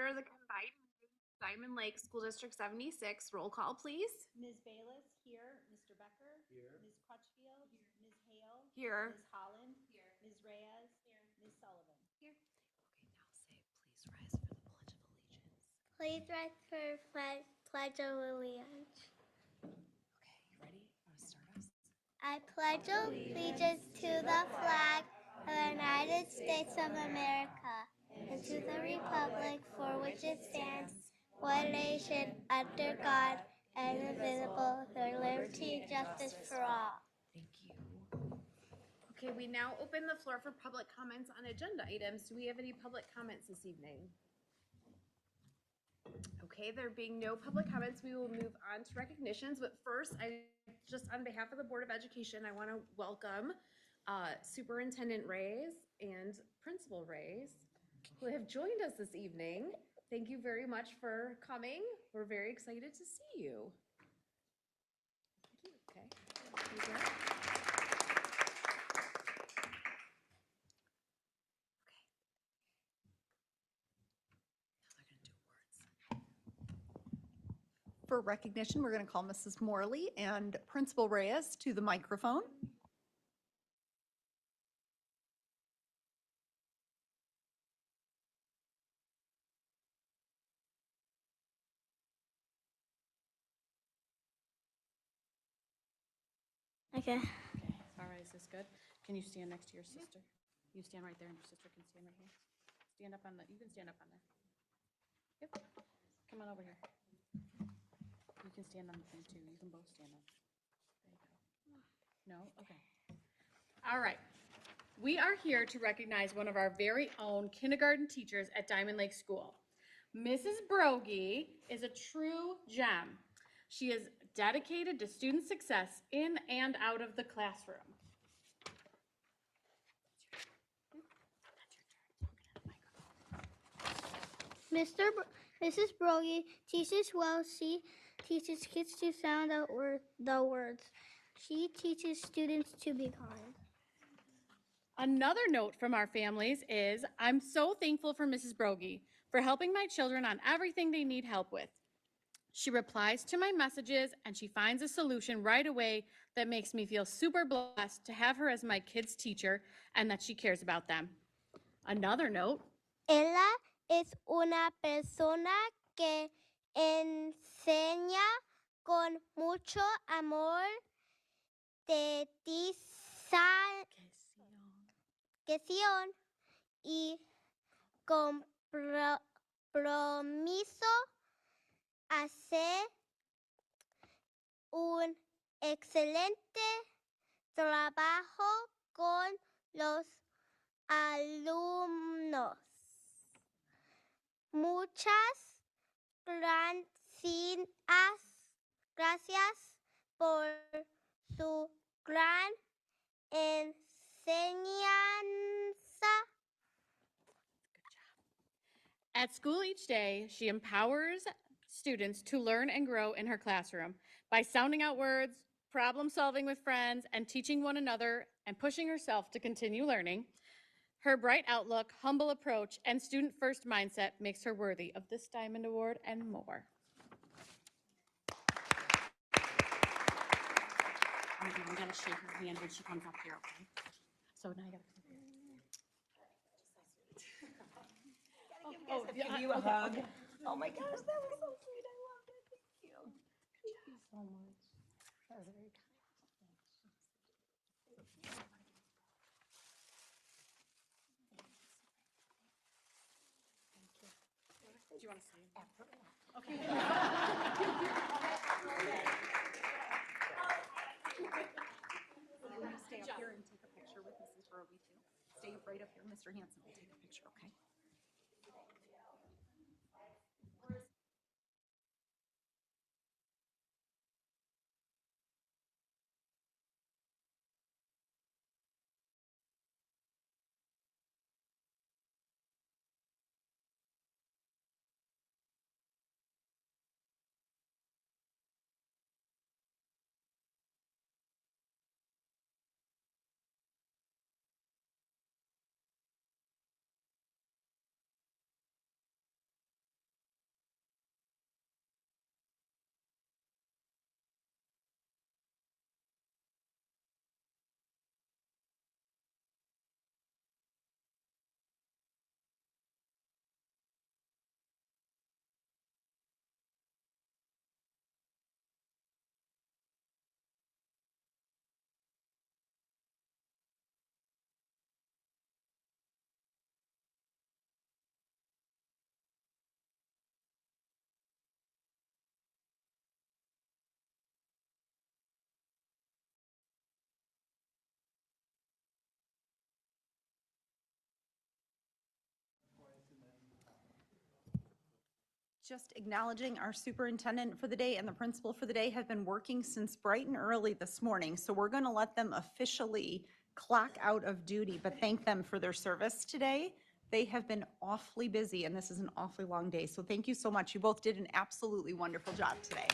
order the combined meeting, Diamond Lake School District 76. Roll call, please. Ms. Bayless, here. Mr. Becker? Here. Ms. Crutchfield? Here. Ms. Hale? Here. Ms. Holland? Here. Ms. Reyes? Here. Ms. Sullivan? Here. Okay, now say, please rise for the Pledge of Allegiance. Please rise for Pledge of Allegiance. Okay, you ready? Want to start us? I pledge allegiance to the flag of the United States of America and to the republic for which it stands, one nation, under God, indivisible, with liberty and justice for all. Thank you. Okay, we now open the floor for public comments on agenda items. Do we have any public comments this evening? Okay, there being no public comments, we will move on to recognitions. But first, just on behalf of the Board of Education, I want to welcome Superintendent Reyes and Principal Reyes, who have joined us this evening. Thank you very much for coming. We're very excited to see you. Thank you. Okay. Thank you. For recognition, we're going to call Mrs. Morley and Principal Reyes to the microphone. Okay. All right, is this good? Can you stand next to your sister? You stand right there and your sister can stand right here. Stand up on the, you can stand up on there. Yep. Come on over here. You can stand on the thing too. You can both stand up. There you go. No? Okay. All right. We are here to recognize one of our very own kindergarten teachers at Diamond Lake School. Mrs. Brogy is a true gem. She is dedicated to student success in and out of the classroom. Mrs. Brogy teaches well. She teaches kids to sound out the words. She teaches students to be kind. Another note from our families is, I'm so thankful for Mrs. Brogy for helping my children on everything they need help with. She replies to my messages and she finds a solution right away that makes me feel super blessed to have her as my kids' teacher and that she cares about them. Another note. Ella es una persona que enseña con mucho amor, dedicación y compromiso. Hace un excelente trabajo con los alumnos. Muchas gracias por su gran enseñanza. At school each day, she empowers students to learn and grow in her classroom by sounding out words, problem solving with friends, and teaching one another and pushing herself to continue learning. Her bright outlook, humble approach, and student-first mindset makes her worthy of this Diamond Award and more. I'm gonna shake her hand when she comes up here, okay? So now I gotta come here. Give you a hug. Oh my gosh, that was so sweet. I loved it. Thank you. Thank you so much. That was very kind. Do you want to say it? Absolutely. Okay. Stay up here and take a picture with Mrs. Brogy too. Stay right up here. Mr. Hanson will take a picture, okay? Just acknowledging our superintendent for the day and the principal for the day have been working since bright and early this morning. So we're going to let them officially clock out of duty, but thank them for their service today. They have been awfully busy and this is an awfully long day. So thank you so much. You both did an absolutely wonderful job today.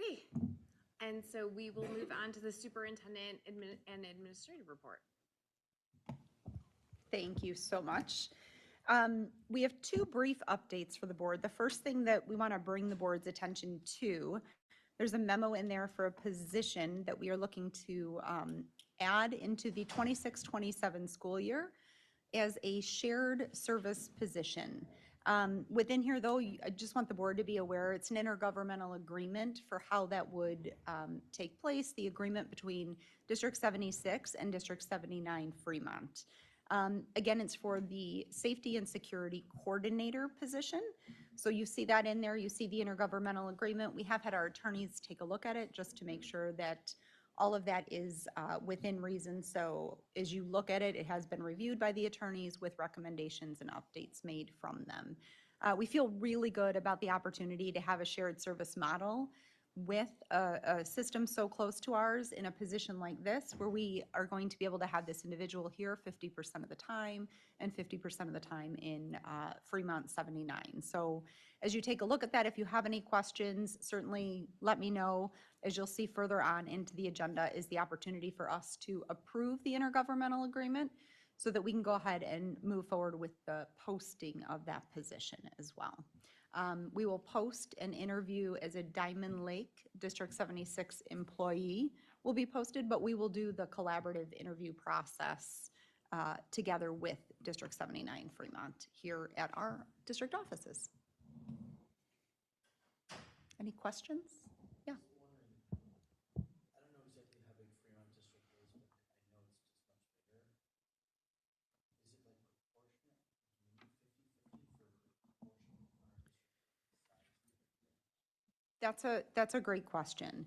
Okay, and so we will move on to the superintendent and administrative report. Thank you so much. We have two brief updates for the board. The first thing that we want to bring the board's attention to, there's a memo in there for a position that we are looking to add into the 26-27 school year as a shared service position. Within here, though, I just want the board to be aware it's an intergovernmental agreement for how that would take place, the agreement between District 76 and District 79 Fremont. Again, it's for the safety and security coordinator position. So you see that in there, you see the intergovernmental agreement. We have had our attorneys take a look at it just to make sure that all of that is within reason. So as you look at it, it has been reviewed by the attorneys with recommendations and updates made from them. We feel really good about the opportunity to have a shared service model with a system so close to ours in a position like this, where we are going to be able to have this individual here 50% of the time and 50% of the time in Fremont 79. So as you take a look at that, if you have any questions, certainly let me know. As you'll see further on into the agenda is the opportunity for us to approve the intergovernmental agreement so that we can go ahead and move forward with the posting of that position as well. We will post an interview as a Diamond Lake District 76 employee will be posted, but we will do the collaborative interview process together with District 79 Fremont here at our district offices. Any questions? Yeah. I don't know exactly how big Fremont District is, but I know it's just much bigger. Is it like proportionate? Do you need 50-50 for proportion on our district size? That's a great question.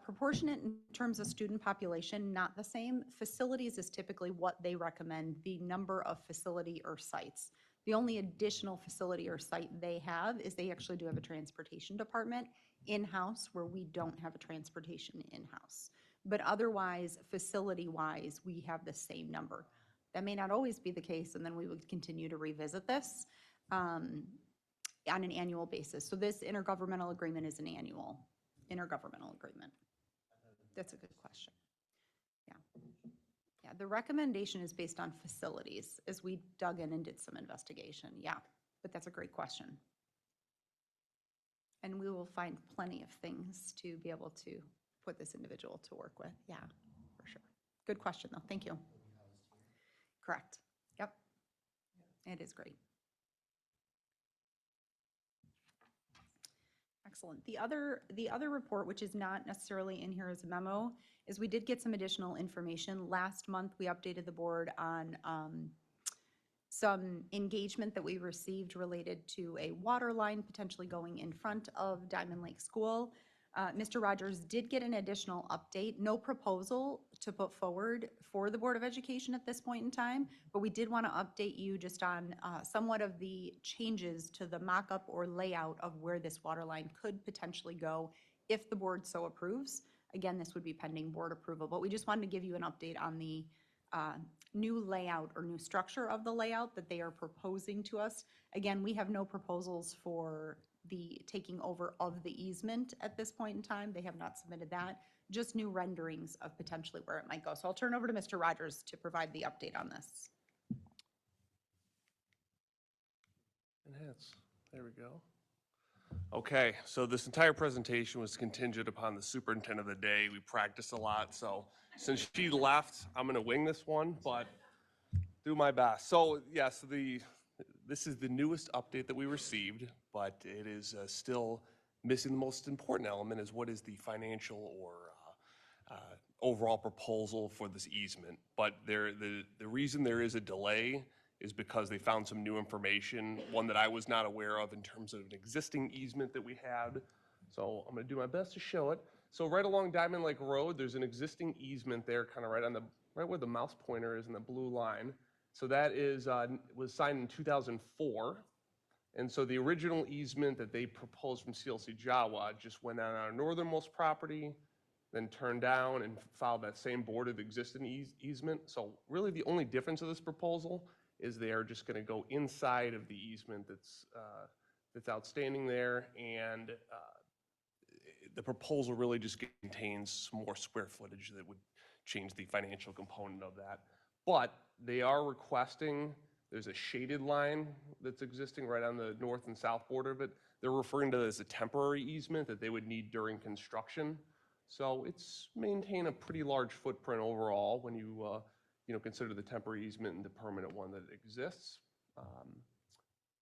Proportionate in terms of student population, not the same. Facilities is typically what they recommend, the number of facility or sites. The only additional facility or site they have is they actually do have a transportation department in-house where we don't have a transportation in-house. But otherwise, facility-wise, we have the same number. That may not always be the case, and then we would continue to revisit this on an annual basis. So this intergovernmental agreement is an annual intergovernmental agreement. That's a good question. Yeah. Yeah, the recommendation is based on facilities as we dug in and did some investigation. Yeah, but that's a great question. And we will find plenty of things to be able to put this individual to work with. Yeah, for sure. Good question though. Thank you. Correct. Yep. It is great. Excellent. The other report, which is not necessarily in here as a memo, is we did get some additional information. Last month, we updated the board on some engagement that we received related to a water line potentially going in front of Diamond Lake School. Mr. Rogers did get an additional update, no proposal to put forward for the Board of Education at this point in time, but we did want to update you just on somewhat of the changes to the mock-up or layout of where this water line could potentially go if the board so approves. Again, this would be pending board approval, but we just wanted to give you an update on the new layout or new structure of the layout that they are proposing to us. Again, we have no proposals for the taking over of the easement at this point in time. They have not submitted that, just new renderings of potentially where it might go. So I'll turn over to Mr. Rogers to provide the update on this. Enhance, there we go. Okay, so this entire presentation was contingent upon the superintendent of the day. We practiced a lot, so since she left, I'm gonna wing this one, but do my best. So yes, this is the newest update that we received. but it is still missing the most important element is what is the financial or overall proposal for this easement. But the reason there is a delay is because they found some new information, one that I was not aware of in terms of an existing easement that we had. So I'm gonna do my best to show it. So right along Diamond Lake Road, there's an existing easement there, kind of right where the mouse pointer is in the blue line. So that is, was signed in 2004. And so the original easement that they proposed from CLC Jawa just went on our northernmost property, then turned down and filed that same board of existing easement. So really the only difference of this proposal is they are just gonna go inside of the easement that's outstanding there. And the proposal really just contains some more square footage that would change the financial component of that. But they are requesting, there's a shaded line that's existing right on the north and south border of it. They're referring to it as a temporary easement that they would need during construction. So it's maintained a pretty large footprint overall when you consider the temporary easement and the permanent one that exists.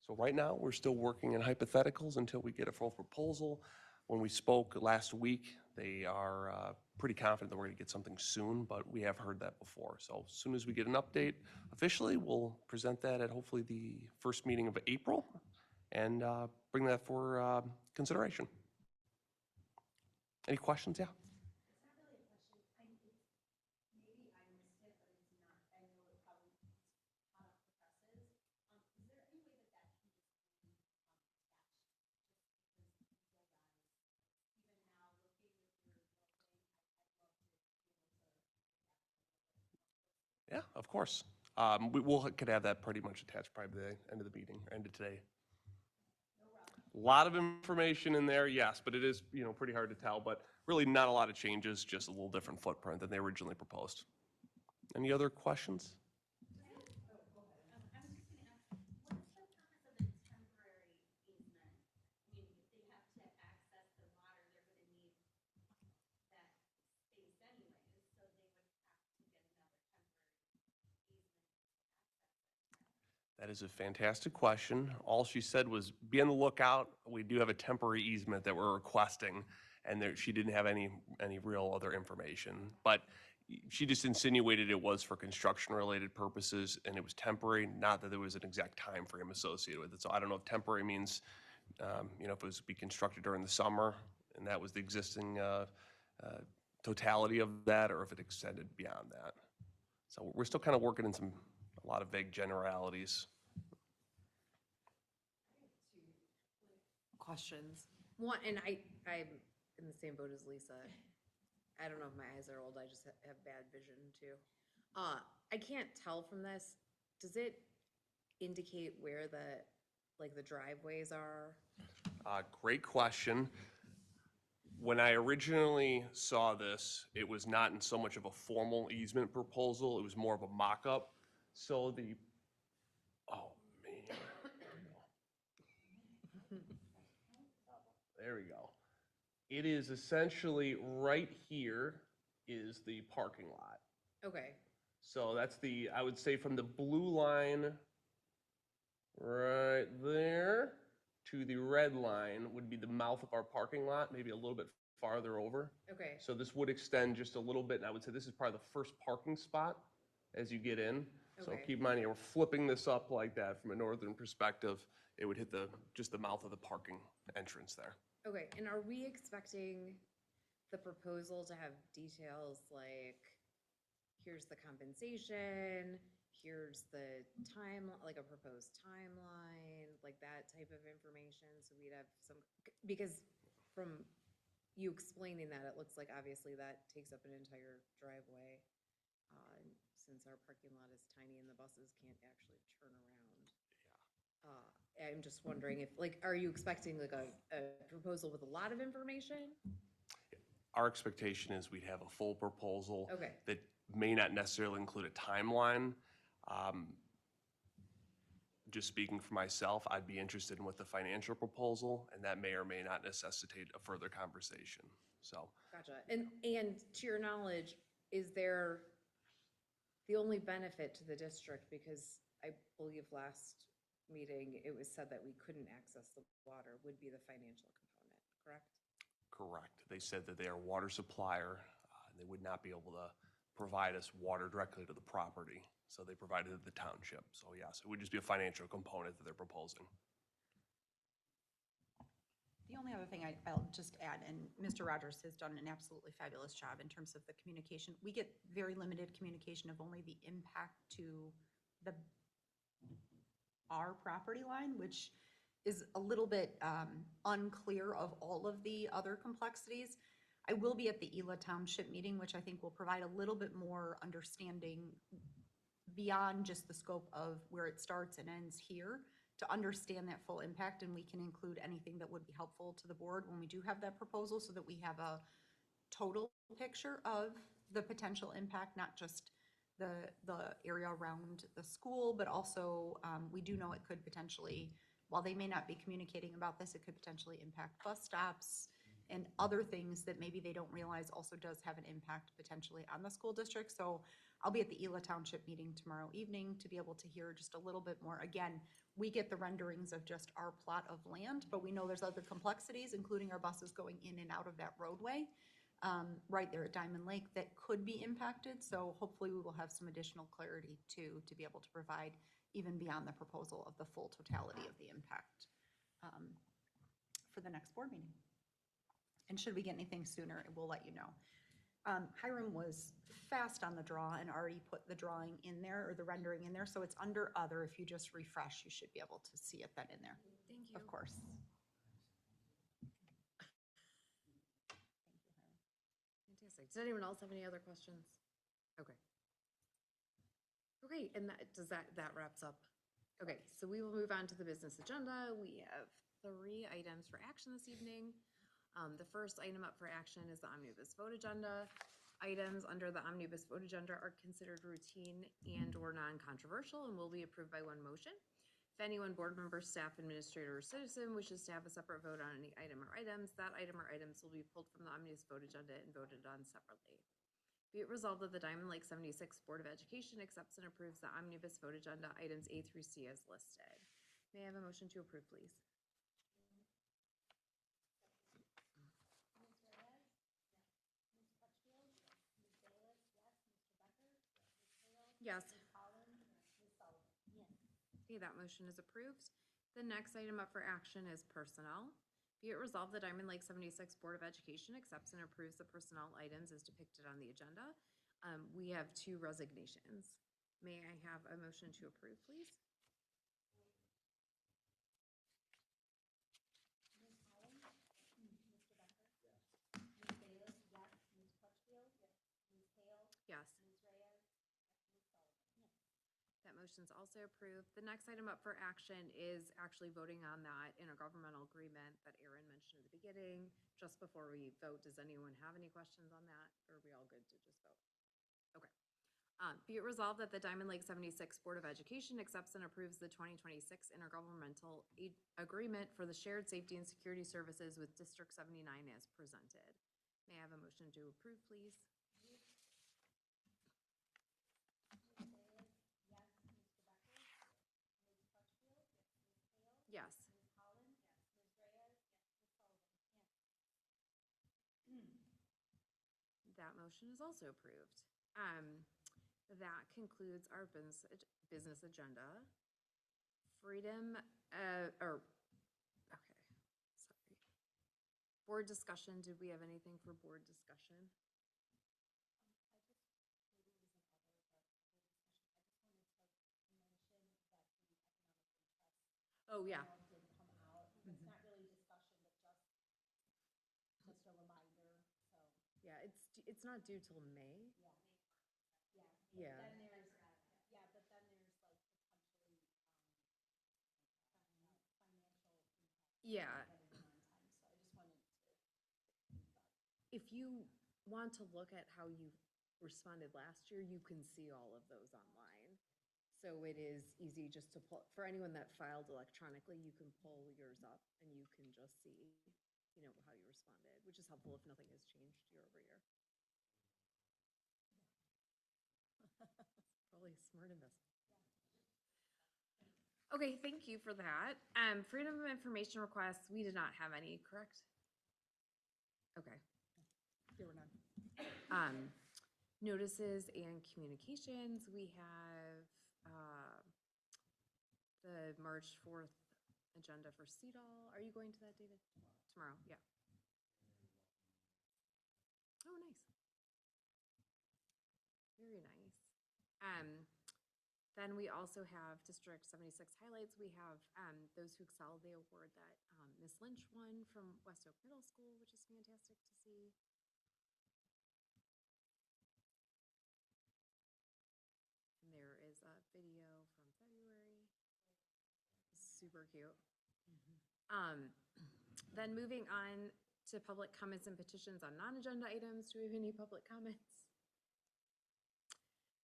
So right now, we're still working in hypotheticals until we get a full proposal. When we spoke last week, they are pretty confident that we're going to get something soon, but we have heard that before. So as soon as we get an update officially, we'll present that at hopefully the first meeting of April and bring that for consideration. Any questions? Yeah. Yeah, of course. Could have that pretty much attached probably by the end of the meeting, end of today. A lot of information in there, yes, but it is, pretty hard to tell, but really not a lot of changes, just a little different footprint than they originally proposed. Any other questions? That is a fantastic question. All she said was, be on the lookout. We do have a temporary easement that we're requesting, and she didn't have any real other information. But she just insinuated it was for construction-related purposes, and it was temporary, not that there was an exact time frame associated with it. So I don't know if temporary means, if it was to be constructed during the summer, and that was the existing totality of that, or if it extended beyond that. So we're still kind of working in a lot of vague generalities. Questions. One, and I'm in the same boat as Lisa. I don't know if my eyes are old, I just have bad vision too. I can't tell from this, does it indicate where the driveways are? Great question. When I originally saw this, it was not in so much of a formal easement proposal, it was more of a mock-up. So oh man, there we go. It is essentially right here is the parking lot. Okay, So that's I would say from the blue line right there to the red line would be the mouth of our parking lot, maybe a little bit farther over. okay, So this would extend just a little bit, and I would say this is probably the first parking spot as you get in. So Okay. keep in mind, we're flipping this up like that from a northern perspective. It would hit just the mouth of the parking entrance there. okay. And are we expecting the proposal to have details like, here's the compensation, here's the time, like a proposed timeline, like that type of information? So we'd have because from you explaining that, it looks like obviously that takes up an entire driveway. Since our parking lot is tiny and the buses can't actually turn around. I'm just wondering if, are you expecting a proposal with a lot of information? Our expectation is we'd have a full proposal. Okay. That may not necessarily include a timeline. Just speaking for myself, I'd be interested in what the financial proposal, and that may or may not necessitate a further conversation. So. Gotcha. And to your knowledge, is there the only benefit to the district, because I believe last meeting, it was said that we couldn't access the water would be the financial component, correct? Correct. They said that they are a water supplier, and they would not be able to provide us water directly to the property. So they provided it to the township. So yes, it would just be a financial component that they're proposing. The only other thing I'll just add, and Mr. Rogers has done an absolutely fabulous job in terms of the communication. We get very limited communication of only the impact to our property line, which is a little bit unclear of all of the other complexities. I will be at the Ela Township meeting, which I think will provide a little bit more understanding beyond just the scope of where it starts and ends here, to understand that full impact, and we can include anything that would be helpful to the board when we do have that proposal, so that we have a total picture of the potential impact, not just the area around the school, but also we do know it could potentially, while they may not be communicating about this, it could potentially impact bus stops and other things that maybe they don't realize also does have an impact potentially on the school district. So I'll be at the Ela Township meeting tomorrow evening to be able to hear just a little bit more. Again, we get the renderings of just our plot of land, but we know there's other complexities, including our buses going in and out of that roadway right there at Diamond Lake that could be impacted. So hopefully we will have some additional clarity too, to be able to provide even beyond the proposal of the full totality of the impact for the next board meeting. And should we get anything sooner, we'll let you know. Hiram was fast on the draw and already put the drawing in there, or the rendering in there, so it's under other. If you just refresh, you should be able to see it then in there. Thank you. Of course. Fantastic. Does anyone else have any other questions? Okay. Okay, and that wraps up. Okay, so we will move on to the business agenda. We have 3 items for action this evening. The first item up for action is the omnibus vote agenda. Items under the omnibus vote agenda are considered routine and or non-controversial and will be approved by one motion. If anyone, board member, staff, administrator, or citizen wishes to have a separate vote on any item or items, that item or items will be pulled from the omnibus vote agenda and voted on separately. Be it resolved that the Diamond Lake 76 Board of Education accepts and approves the omnibus vote agenda items A through C as listed. May I have a motion to approve, please? Yes. Okay, that motion is approved. The next item up for action is personnel. Be it resolved, the Diamond Lake 76 Board of Education accepts and approves the personnel items as depicted on the agenda. We have 2 resignations. May I have a motion to approve, please? Yes. That motion's also approved. The next item up for action is actually voting on that intergovernmental agreement that Erin mentioned at the beginning. Just before we vote, does anyone have any questions on that? Or are we all good to just vote? Okay. Be it resolved that the Diamond Lake 76 Board of Education accepts and approves the 2026 intergovernmental agreement for the shared safety and security services with District 79 as presented. May I have a motion to approve, please? Yes. That motion is also approved. That concludes our business agenda. Freedom, okay, sorry. Board discussion, did we have anything for board discussion? Oh, yeah. Did come out. It's not really discussion, but just a reminder, so. Yeah, it's not due till May. Yeah. Then there's, but then there's like potentially, financial Yeah. impact on time, so I just wanted to. If you want to look at how you responded last year, you can see all of those online. So it is easy just to pull, for anyone that filed electronically, you can pull yours up and you can just see, how you responded, which is helpful if nothing has changed year over year. Probably smart investment. Okay, thank you for that. Freedom of information requests, we did not have any, correct? Okay. There were none. Notices and communications, we have, the March 4th agenda for CEDAW. Are you going to that, David? Tomorrow, yeah. Oh, nice. Very nice. Then we also have District 76 highlights. We have those who excel, the award that Miss Lynch won from West Oak Middle School, which is fantastic to see. And there is a video from February. Super cute. Then moving on to public comments and petitions on non-agenda items. Do we have any public comments?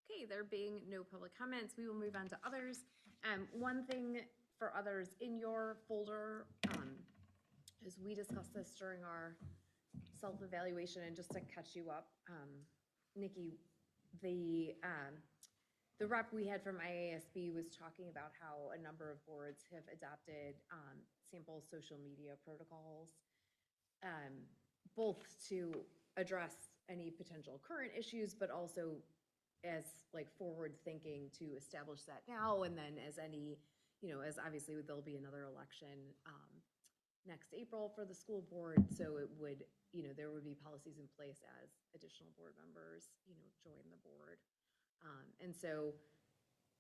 Okay, there being no public comments, we will move on to others. One thing for others in your folder, is we discussed this during our self-evaluation, and just to catch you up, Nikki, the rep we had from IASB was talking about how a number of boards have adopted sample social media protocols, both to address any potential current issues, but also as like forward thinking to establish that now, and then as any, as obviously there'll be another election next April for the school board, so it would, there would be policies in place as additional board members, join the board. And so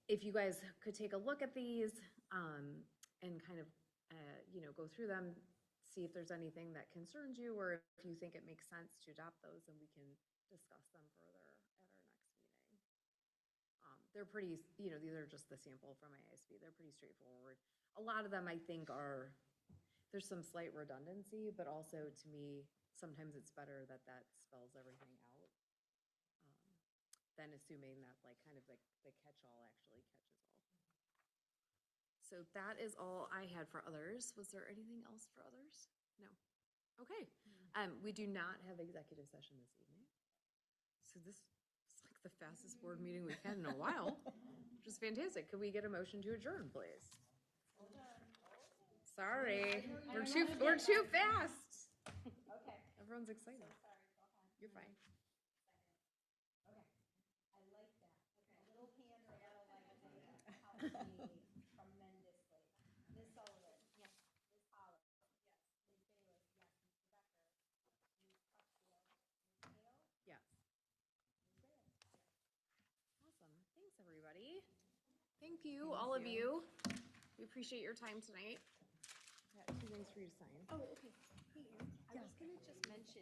if you guys could take a look at these and kind of, go through them, see if there's anything that concerns you, or if you think it makes sense to adopt those, and we can discuss them further at our next meeting. They're pretty, these are just the sample from IASB. They're pretty straightforward. A lot of them, I think, there's some slight redundancy, but also to me, sometimes it's better that that spells everything out than assuming that like kind of like the catch-all actually catches all. So that is all I had for others. Was there anything else for others? No. Okay. We do not have executive session this evening. So this is like the fastest board meeting we've had in a while, which is fantastic. Could we get a motion to adjourn, please? Sorry, we're too fast. Okay. Everyone's excited. Sorry, go ahead. You're fine. Okay, I like that. A little hand or a little like helps me tremendously. Ms. Sullivan? Yes. Ms. Hollis? Yes. Ms. Bayless? Yes. Mr. Becker? Ms. Crutchfield? Ms. Hale? Yes. Ms. Reyes? Awesome. Thanks, everybody. Thank you, all of you. We appreciate your time tonight. Got 2 things for you to sign. Oh, okay. Hey, Erin, I was gonna just mention,